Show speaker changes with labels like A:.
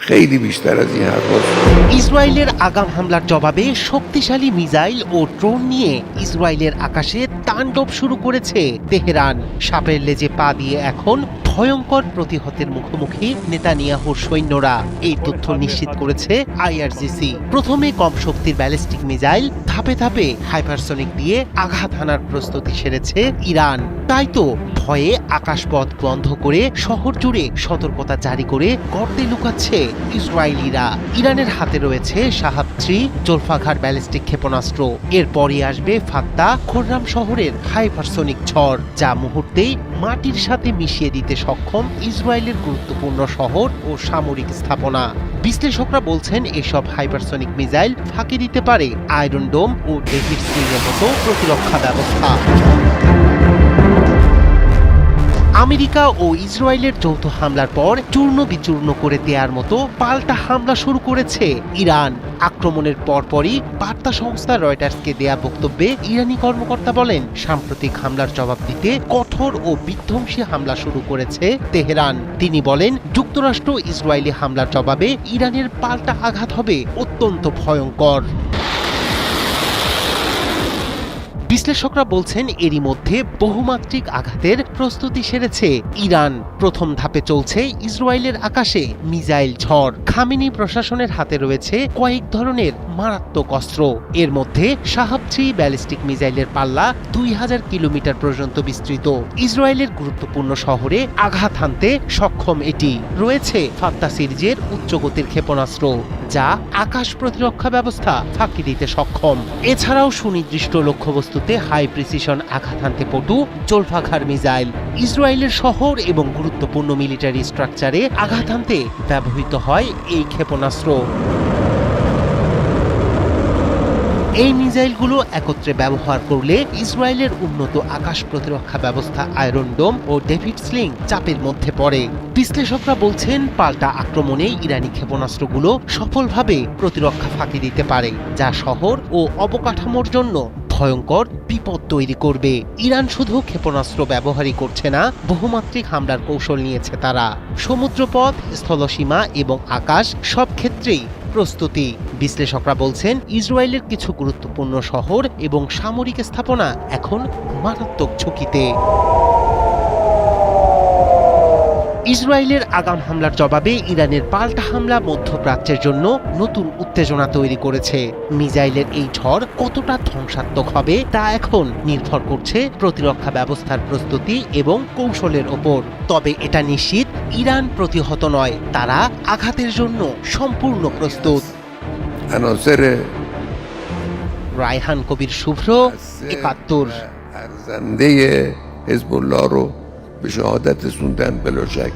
A: خیلی بیشتر از این حرفاست.
B: ইসরায়েলের আগাম হামলার জবাবে শক্তিশালী মিসাইল ও ড্রোন নিয়ে ইসরায়েলের আকাশে তাণ্ডব শুরু করেছে তেহরান। সাপের লেজে পা দিয়ে এখন ভয়ঙ্কর প্রতিহতের মুখোমুখি নেতানিয়াহুর সৈন্যরা, এই তথ্য নিশ্চিত করেছে আইআরজিসি। প্রথমে কম শক্তির ব্যালিস্টিক মিসাইল ধাপে ধাপে হাইপারসনিক দিয়ে আঘাত হানার প্রস্তুতি সেরেছে ইরান। তাই তো ভয়ে আকাশপথ বন্ধ করে শহর জুড়ে সতর্কতা জারি করে গর্তে লুকাচ্ছে ইসরায়েলিরা। ইরানের হাতে রয়েছে শাহাব-3 জোলফাঘার ব্যালিস্টিক ক্ষেপণাস্ত্র। এরপরই আসবে ফাত্তা খোররাম শহরের হাইপারসনিক ঝড়, যা মুহূর্তেই মাটির সাথে মিশিয়ে দিতে সক্ষম ইসরায়েলের গুরুত্বপূর্ণ শহর ও সামরিক স্থাপনা। বিশ্লেষকরা বলছেন এসব হাইপারসনিক মিসাইল ফাঁকি দিতে পারে আয়রন ডোম ও ডেভিড স্লিং এর মতো প্রতিরক্ষা ব্যবস্থা। আমেরিকা ও ইসরায়েলের যৌথ হামলার পর চূর্ণ বিচূর্ণ করে দেওয়ার মতো পাল্টা হামলা শুরু করেছে ইরান। আক্রমণের পরপরই বার্তা সংস্থা রয়টার্সকে দেয়া বক্তব্যে ইরানি কর্মকর্তা বলেন, সাম্প্রতিক হামলার জবাব দিতে কঠোর ও বিধ্বংসী হামলা শুরু করেছে তেহরান। তিনি বলেন, যুক্তরাষ্ট্র ইসরায়েলি হামলার জবাবে ইরানের পাল্টা আঘাত হবে অত্যন্ত ভয়ঙ্কর। বিশ্লেষকরা বলছেন এরই মধ্যে বহুমাত্রিক আঘাতের প্রস্তুতি সেরেছে ইরান। প্রথম ধাপে চলছে ইসরায়েলের আকাশে মিসাইল ঝড়। খামেনি প্রশাসনের হাতে রয়েছে কয়েক ধরনের মারাত্মক অস্ত্র। এর মধ্যে শাহাব-3 ব্যালিস্টিক মিসাইলের পাল্লা 2000 কিলোমিটার পর্যন্ত বিস্তৃত। ইসরায়েলের গুরুত্বপূর্ণ শহরে আঘাত হানতে সক্ষম এটি। রয়েছে ফাত্তা সিরিজের উচ্চগতির ক্ষেপণাস্ত্র, যা আকাশ প্রতিরক্ষা ব্যবস্থা ফাঁকি দিতে সক্ষম। এছাড়াও সুনির্দিষ্ট লক্ষ্যবস্তুতে হাই প্রিসিশন আঘাত হানতে পটু জোলফাঘার মিসাইল। ইসরায়েলের শহর এবং গুরুত্বপূর্ণ মিলিটারি স্ট্রাকচারে আঘাত হানতে ব্যবহৃত হয় এই ক্ষেপণাস্ত্র। এই মিসাইলগুলো একত্রে ব্যবহার করলে ইসরায়েলের উন্নত আকাশ প্রতিরক্ষা ব্যবস্থা আয়রন ডোম ও ডেভিড স্লিং চাপের মধ্যে পড়ে। বিশ্লেষকরা বলছেন, পাল্টা আক্রমণে ইরানি ক্ষেপণাস্ত্রগুলো সফলভাবে প্রতিরক্ষা ফাঁকি দিতে পারে, যা শহর ও অবকাঠামোর জন্য ভয়ঙ্কর বিপদ তৈরি করবে। ইরান শুধু ক্ষেপণাস্ত্র ব্যবহারই করছে না, বহুমাত্রিক হামলার কৌশল নিয়েছে তারা। সমুদ্রপথ, স্থলসীমা এবং আকাশ সব ক্ষেত্রেই প্রস্তুতি। বিশ্লেষকরা বলছেন, ইসরায়েলের কিছু গুরুত্বপূর্ণ শহর এবং সামরিক স্থাপনা এখন মারাত্মক ঝুঁকিতে। ইসরায়েলের আগাম হামলার জবাবে ইরানের পাল্টা হামলা মধ্যপ্রাচ্যের জন্য নতুন উত্তেজনা তৈরি করেছে। মিসাইলের এই ঝড় কতটা ধ্বংসাত্মক হবে তা এখন নির্ভর করছে প্রতিরক্ষা ব্যবস্থার প্রস্তুতি এবং কৌশলের ওপর। তবে এটা নিশ্চিত, ইরান প্রতিহত নয়, তারা আঘাতের জন্য সম্পূর্ণ প্রস্তুত। রায়হান কবির শুভ্র, 71।
A: ارزنده حزب الله رو به شهادت رسوندن بلا شک.